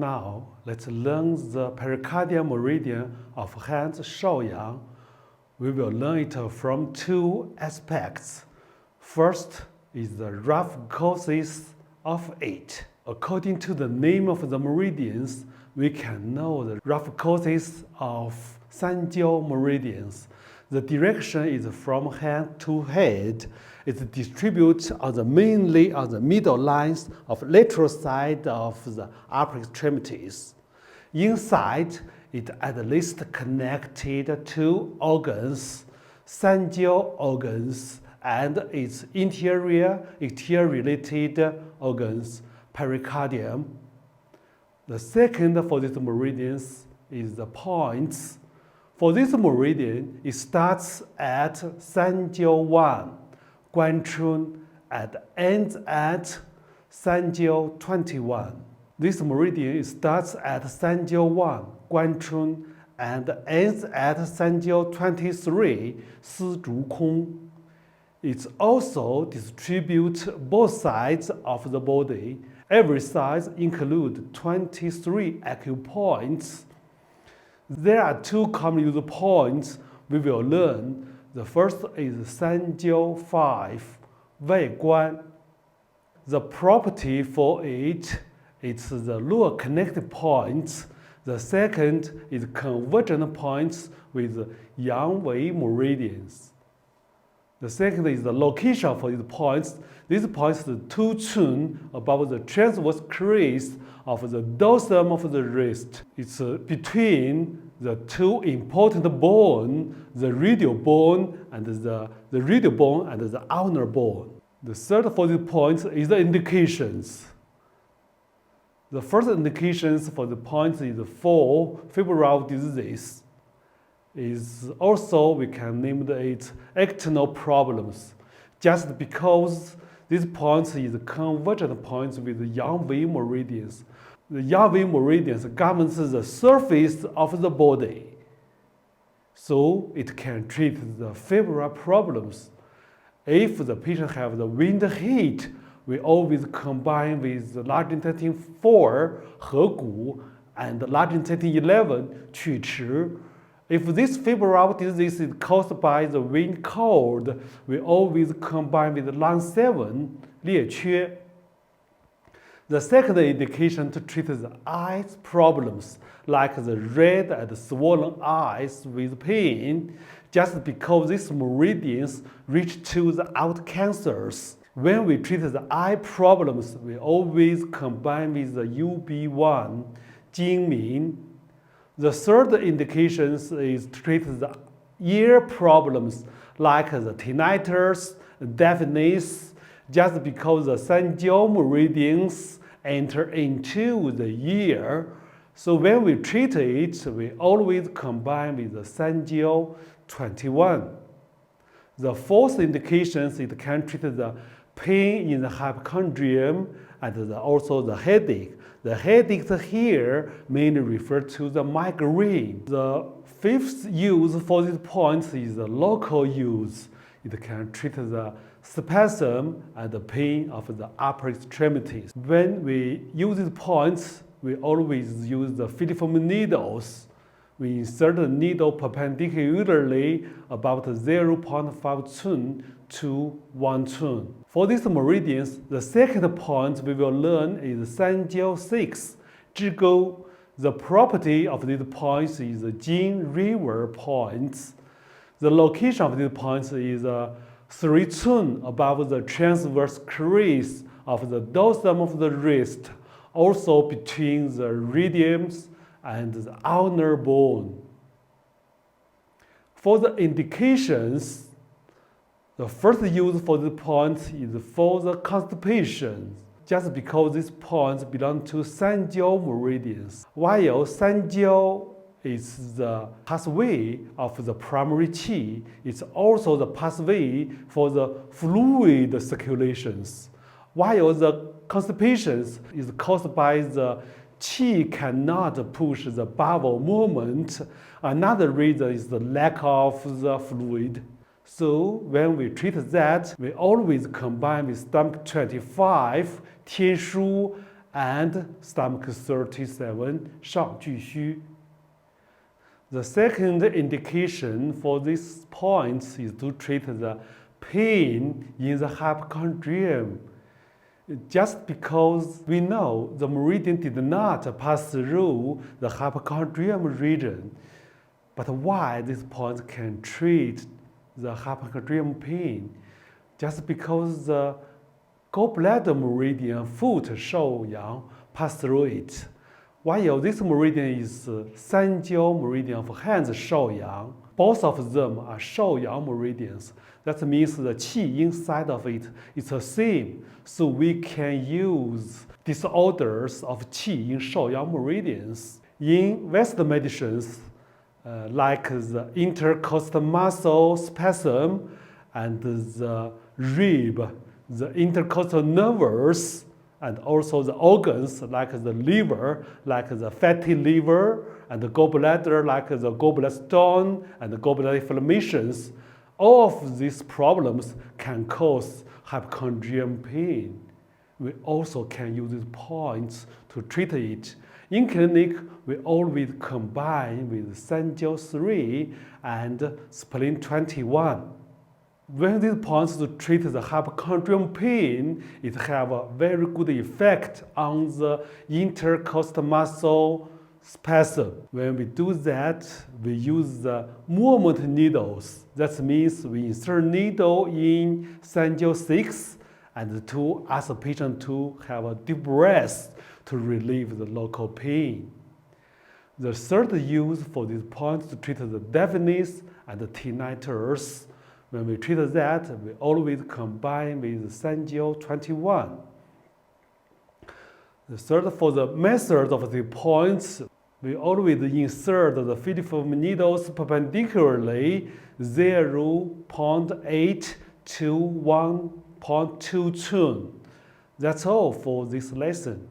now, let's learn the pericardial meridian of hand Shaoyang. We will learn it from two aspects. First is the rough courses of it. According to the name of the meridians, we can know the rough courses of Sanjiao meridians. The direction is from hand to head. It distributes mainly on the middle lines of lateral side of the upper extremities. Inside, it at least connected two organs, Sanjiao organs, and its exterior related organs, pericardium. The second for these meridians is the points. For this meridian, it starts at Sanjiao 1, Guanchun, and ends at Sanjiao 21. This meridian starts at Sanjiao 1, Guanchun, and ends at Sanjiao 23, Sizhukong. It also distributes both sides of the body. Every side includes 23 acupoints. There are two common used points we will learn. The first is Sanjiao 5, Wei Guan. The property for it is the lower connected points. The second is convergent points with Yang Wei meridians. The second is the location for these points. These points are 2 chun above the transverse crease of the dorsum of the wrist. It's between the two important bones, the radial bone and the radial bone and the ulnar bone. The third for these points is the indications. The first indications for the points is for febrile disease. Is also we can name it external problems, just because these points is convergent points with the Yang Wei meridians. The Yang Wei meridians governs the surface of the body, so it can treat the febrile problems. If the patient have the wind heat, we always combine with the large intestine 4, Hegu, and large intestine 11, Qu. If this febrile disease is caused by the wind cold, we always combine with lung 7, Lieque. The second indication to treat the eyes problems, like the red and swollen eyes with pain, just because these meridians reach to the out cancers. When we treat the eye problems, we always combine with the UB1, Jingmin. The third indication is to treat the ear problems like the tinnitus, deafness, just because the Sanjiao meridians enter into the ear. So when we treat it, we always combine with the Sanjiao 21. The fourth indication is it can treat the pain in the hypochondrium and also the headache. The headaches here mainly refer to the migraine. The fifth use for these points is the local use. It can treat the spasm and the pain of the upper extremities. When we use these points, we always use the filiform needles. We insert the needle perpendicularly about 0.5 chun to 1 chun. For these meridians, the second point we will learn is Sanjiao 6, Zhigou. The property of these points is the Jing River points. The location of these points is 3 chun above the transverse crease of the dorsum of the wrist, also between the radius and the ulnar bone. For the indications, the first use for the point is for the constipation, just because these points belong to Sanjiao meridians. While Sanjiao is the pathway of the primary qi, it's also the pathway for the fluid circulations. While the constipation is caused by the qi cannot push the bowel movement, another reason is the lack of the fluid. So when we treat that, we always combine with stomach 25, Tianshu, and stomach 37, 上巨虚. The second indication for these points is to treat the pain in the hypochondrium. Just because we know the meridian did not pass through the hypochondrium region, but why this point can treat the hypochondrium pain? Just because the gallbladder meridian, foot 手阳, pass through it. While this meridian is 三焦 meridian of hands 手阳, both of them are 手阳 meridians. That means the qi inside of it is the same. So we can use disorders of qi in 手阳 meridians. In Western medicines, like the intercostal muscle spasm and the rib, the intercostal nerves, and also the organs like the liver, like the fatty liver, and the gallbladder, like the gallbladder stone and the gallbladder inflammations. All of these problems can cause hypochondrium pain. We also can use these points to treat it. In clinic, we always combine with 三焦 3 and spleen 21. When these points to treat the hypochondrium pain, it have a very good effect on the intercostal muscle spasm. When we do that, we use the movement needles. That means we insert needle in 三焦 6 and to ask the patient to have a deep breath to relieve the local pain. The third use for these points to treat the deafness and the tinnitus. When we treat that, we always combine with 三焦 21. The third, for the method of the points, we always insert the filiform needles perpendicularly 0.8 to 1.2 tune. That's all for this lesson.